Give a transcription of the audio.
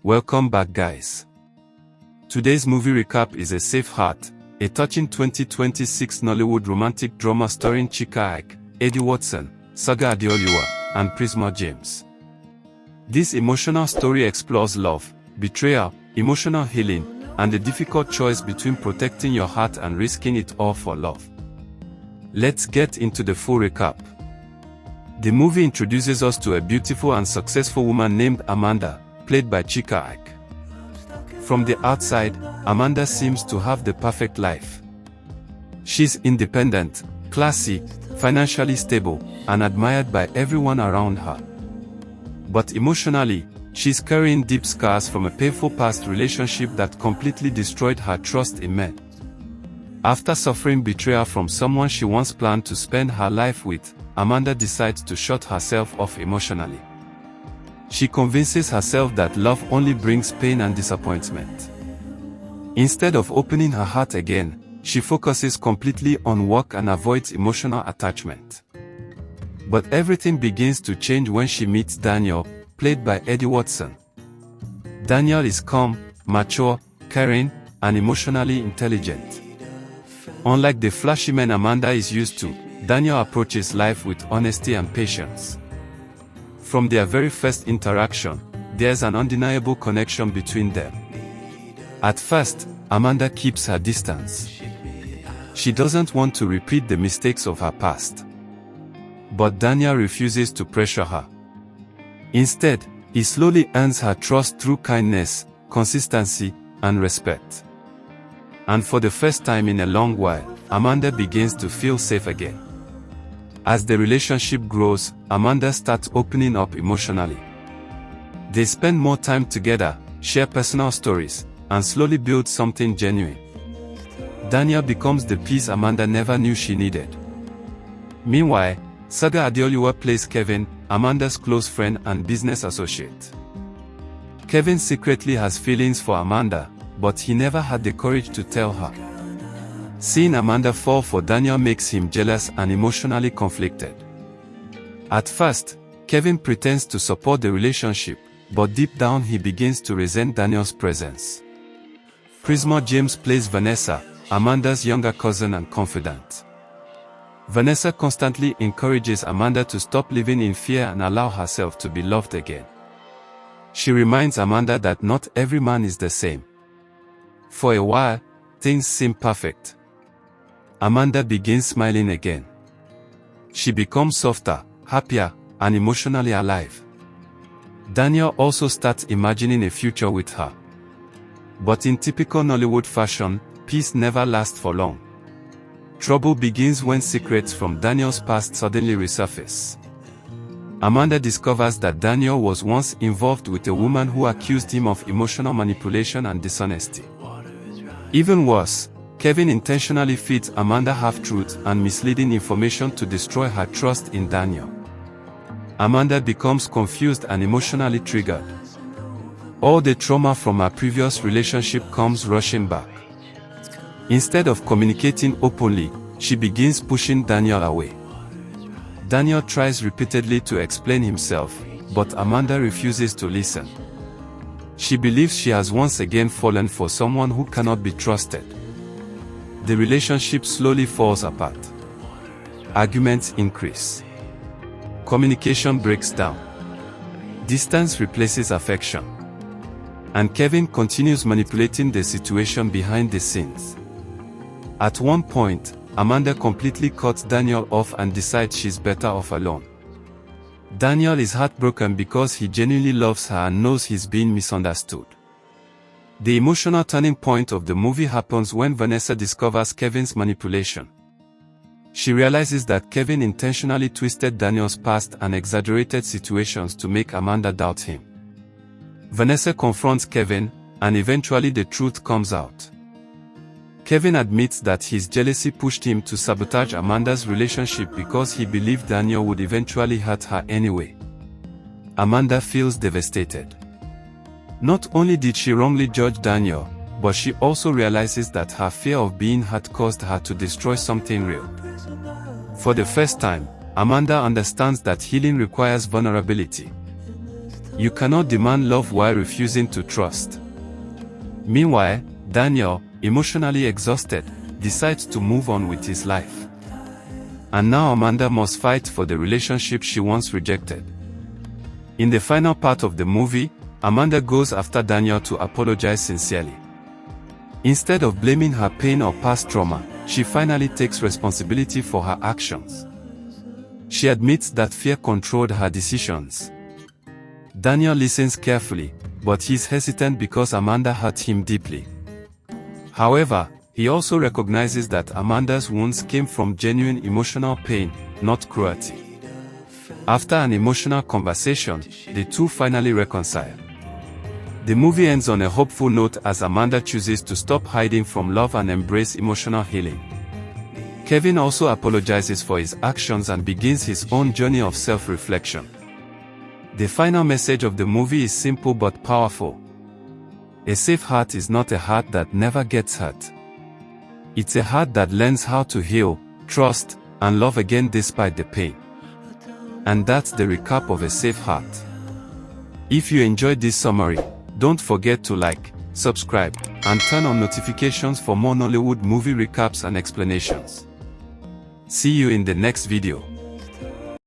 Welcome back, guys. Today's movie recap is A Safe Heart, a touching 2026 Nollywood romantic drama starring Chika Ike, Watson, Saga Adeoluwa, and Prisma James. This emotional story explores love, betrayal, emotional healing, and the difficult choice between protecting your heart and risking it all for love. Let's get into the full recap. The movie introduces us to a beautiful and successful woman named Amanda, played by Chika Ike. From the outside, Amanda seems to have the perfect life. She's independent, classy, financially stable, and admired by everyone around her. But emotionally, she's carrying deep scars from a painful past relationship that completely destroyed her trust in men. After suffering betrayal from someone she once planned to spend her life with, Amanda decides to shut herself off emotionally. She convinces herself that love only brings pain and disappointment. Instead of opening her heart again, she focuses completely on work and avoids emotional attachment. But everything begins to change when she meets Daniel, played by Watson. Daniel is calm, mature, caring, and emotionally intelligent. Unlike the flashy men Amanda is used to, Daniel approaches life with honesty and patience. From their very first interaction, there's an undeniable connection between them. At first, Amanda keeps her distance. She doesn't want to repeat the mistakes of her past. But Daniel refuses to pressure her. Instead, he slowly earns her trust through kindness, consistency, and respect. And for the first time in a long while, Amanda begins to feel safe again. As the relationship grows, Amanda starts opening up emotionally. They spend more time together, share personal stories, and slowly build something genuine. Daniel becomes the peace Amanda never knew she needed. Meanwhile, Saga Adeoluwa plays Kevin, Amanda's close friend and business associate. Kevin secretly has feelings for Amanda, but he never had the courage to tell her. Seeing Amanda fall for Daniel makes him jealous and emotionally conflicted. At first, Kevin pretends to support the relationship, but deep down he begins to resent Daniel's presence. Prisma James plays Vanessa, Amanda's younger cousin and confidant. Vanessa constantly encourages Amanda to stop living in fear and allow herself to be loved again. She reminds Amanda that not every man is the same. For a while, things seem perfect. Amanda begins smiling again. She becomes softer, happier, and emotionally alive. Daniel also starts imagining a future with her. But in typical Nollywood fashion, peace never lasts for long. Trouble begins when secrets from Daniel's past suddenly resurface. Amanda discovers that Daniel was once involved with a woman who accused him of emotional manipulation and dishonesty. Even worse, Kevin intentionally feeds Amanda half-truths and misleading information to destroy her trust in Daniel. Amanda becomes confused and emotionally triggered. All the trauma from her previous relationship comes rushing back. Instead of communicating openly, she begins pushing Daniel away. Daniel tries repeatedly to explain himself, but Amanda refuses to listen. She believes she has once again fallen for someone who cannot be trusted. The relationship slowly falls apart. Arguments increase. Communication breaks down. Distance replaces affection. And Kevin continues manipulating the situation behind the scenes. At one point, Amanda completely cuts Daniel off and decides she's better off alone. Daniel is heartbroken because he genuinely loves her and knows he's being misunderstood. The emotional turning point of the movie happens when Vanessa discovers Kevin's manipulation. She realizes that Kevin intentionally twisted Daniel's past and exaggerated situations to make Amanda doubt him. Vanessa confronts Kevin, and eventually the truth comes out. Kevin admits that his jealousy pushed him to sabotage Amanda's relationship because he believed Daniel would eventually hurt her anyway. Amanda feels devastated. Not only did she wrongly judge Daniel, but she also realizes that her fear of being hurt caused her to destroy something real. For the first time, Amanda understands that healing requires vulnerability. You cannot demand love while refusing to trust. Meanwhile, Daniel, emotionally exhausted, decides to move on with his life. And now Amanda must fight for the relationship she once rejected. In the final part of the movie, Amanda goes after Daniel to apologize sincerely. Instead of blaming her pain or past trauma, she finally takes responsibility for her actions. She admits that fear controlled her decisions. Daniel listens carefully, but he's hesitant because Amanda hurt him deeply. However, he also recognizes that Amanda's wounds came from genuine emotional pain, not cruelty. After an emotional conversation, the two finally reconcile. The movie ends on a hopeful note as Amanda chooses to stop hiding from love and embrace emotional healing. Kevin also apologizes for his actions and begins his own journey of self-reflection. The final message of the movie is simple but powerful. A safe heart is not a heart that never gets hurt. It's a heart that learns how to heal, trust, and love again despite the pain. And that's the recap of A Safe Heart. If you enjoyed this summary, don't forget to like, subscribe, and turn on notifications for more Nollywood movie recaps and explanations. See you in the next video.